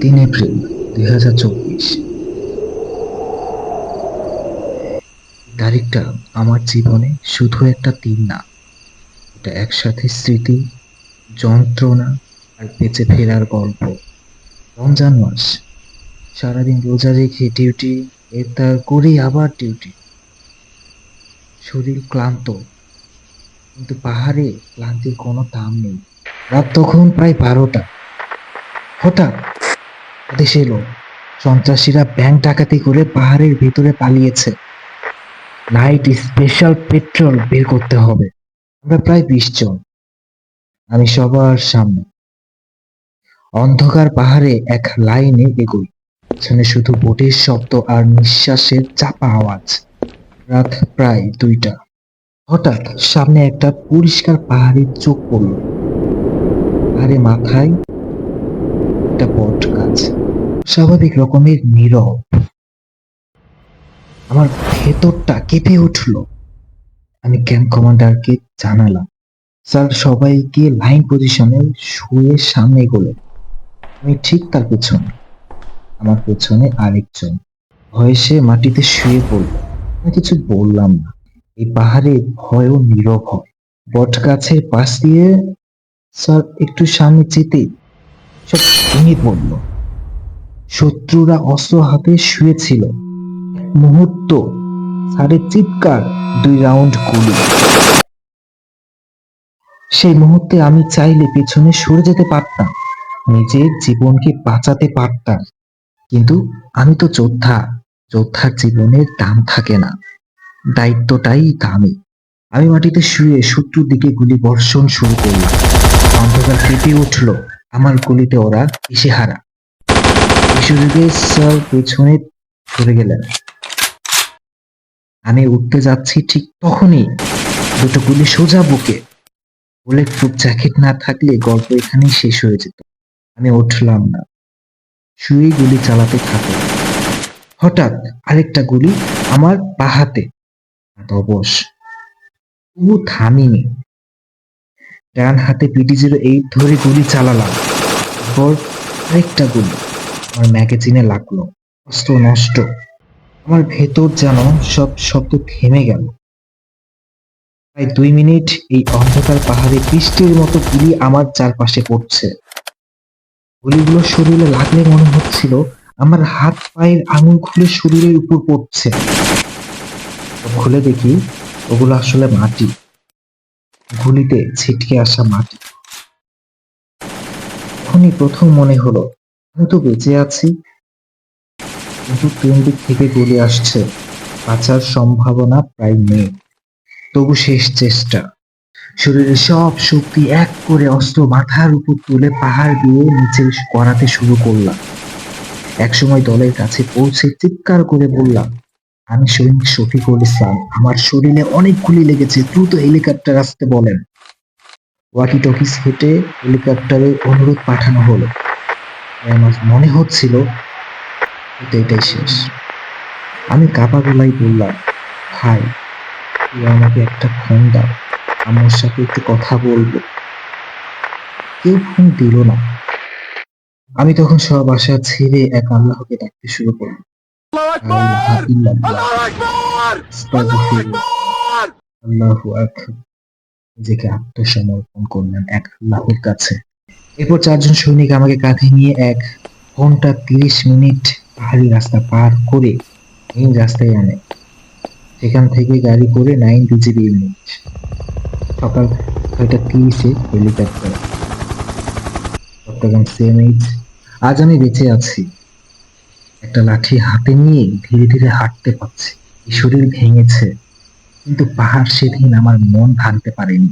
3 April 2024। তারিখটা আমার জীবনে শুধু একটা দিন না, এটা একসাথে স্মৃতি, যন্ত্রণা আর বেঁচে ফেরার গল্প। রমজান মাস, সারাদিন রোজা রেখে ডিউটি, ইফতার করি আবার ডিউটি। শরীর ক্লান্ত, কিন্তু পাহাড়ে ক্লান্তির কোনো দাম নেই। রাত তখন প্রায় 12টা। হঠাৎ আদেশ এলো, সন্ত্রাসীরা ব্যাংক ডাকাতি করে পাহাড়ের ভিতরে পালিয়েছে। নাইট স্পেশাল পেট্রোল বের করতে হবে। আমরা প্রায় 20 জন, আমি সবার সামনে। অন্ধকার পাহাড়ে এক লাইনে এগোই, পেছনে শুধু বোটের শব্দ আর নিঃশ্বাসের চাপা আওয়াজ। রাত প্রায় 2টা। হঠাৎ সামনে একটা পরিষ্কার পাহাড়ের চোখ পড়ল। পাহাড়ে মাথায় একটা বট গাছ, স্বাভাবিক রকমের নীরব। আমার ভেতরটা কেঁপে উঠলো। আমি ক্যাম্প কমান্ডারকে জানালাম, স্যার সবাইকে লাইন পজিশনে শুয়ে সামনে এগোলেন। আমি ঠিক তার পেছনে, আমার পেছনে আরেকজন ভয়ে সে মাটিতে শুয়ে পড়ল। আমি কিছু বললাম না। এই পাহাড়ে ভয়ও নীরব হয়। বট গাছের পাশ দিয়ে স্যার একটু সামনে যেতেই সব ভেঙে পড়ল। শত্রুরা অস্ত্র হাতে শুয়েছিল। মুহূর্ত, স্যারের চিৎকার, 2 রাউন্ড গুলি। সেই মুহূর্তে আমি চাইলে পেছনে সরে যেতে পারতাম, নিজের জীবনকে বাঁচাতে পারতাম, কিন্তু আমি তো যোদ্ধা। যোদ্ধার জীবনের দাম থাকে না, দায়িত্বটাই দামি। আমি মাটিতে শুয়ে শত্রুর দিকে গুলি বর্ষণ শুরু করলাম। অন্ধকার কেঁপে উঠল। আমার গুলিতে ওরা দিশেহারা। এই সুযোগে স্যার পেছনে সরে গেলেন। আমি উঠতে যাচ্ছি, ঠিক তখনই 2টো গুলি সোজা বুকে। বুলেট প্রুফ জ্যাকেট না থাকলে গল্প এখানেই শেষ হয়ে যেত। আমি উঠলাম না, শুয়ে গুলি চালাতে থাকলাম। হঠাৎ আরেকটা গুলি আমার পা হাতে। অবশ, তবু থামিনি। ডান হাতে PD-08 ধরে গুলি চালালাম। এরপর আরেকটা গুলি আমার ম্যাগাজিনে লাগলো। অস্ত্র নষ্ট। আমার ভেতর যেন সব শব্দ থেমে গেল। প্রায় 2 মিনিট এই অন্ধকার পাহাড়ে বৃষ্টির মতো গুলি আমার চারপাশে পড়ছে। গুলিগুলো শরীরে লাগলে মনে হচ্ছিল আমার হাত পায়ের আঙুল খুলে শরীরের উপর পড়ছে। খুলে দেখি ওগুলো আসলে মাটি, গুলিতে ছিটকে আসা মাটি। তখনই প্রথম মনে হলো, আমি তো বেঁচে আছি, কিন্তু 3 দিক থেকে গুলি আসছে। বাঁচার সম্ভাবনা প্রায় নেই। তবু শেষ চেষ্টা। শরীরের সব শক্তি এক করে অস্ত্র মাথার উপর তুলে পাহাড় দিয়ে নিচে করাতে শুরু করলাম। একসময় দলের কাছে পৌঁছে চিৎকার করে বললাম, আমি সৈনিক শফিকুল ইসলাম, আমার শরীরে অনেক গুলি লেগেছে, দ্রুত হেলিকপ্টার আসতে বলেন। ওয়াকি টকিস হেঁটে হেলিকপ্টারের অনুরোধ পাঠানো হলো। আমার মনে হচ্ছিল এটাই শেষ। আমি কাপা গলায় বললাম, ভাই তুই আমাকে একটা ফোন দাও, আমার সাথে একটু কথা বলবো। কেউ ফোন দিল না। আমি তখন সব আশা ছেড়ে এক আল্লাহকে ডাকতে শুরু করলাম। আল্লাহু আকবার। নিজেকে আত্মসমর্পণ করলেন এক আল্লাহর কাছে। এরপর 4 জন সৈনিক আমাকে কাঁধে নিয়ে 1 ঘন্টা 30 মিনিট পাহাড়ি রাস্তা পার করে মেইন রাস্তায় আনে। সেখান থেকে গাড়ি করে 9 বিজিবি ইউনিট। সকাল 6টা 30-এ হেলিকপ্টার, চট্টগ্রাম CMH। আজ আমি বেঁচে আছি, একটা লাঠি হাতে নিয়ে ধীরে ধীরে হাঁটতে পারছি। এই শরীর ভেঙেছে, কিন্তু পাহাড় সেদিন আমার মন ভাঙতে পারেনি।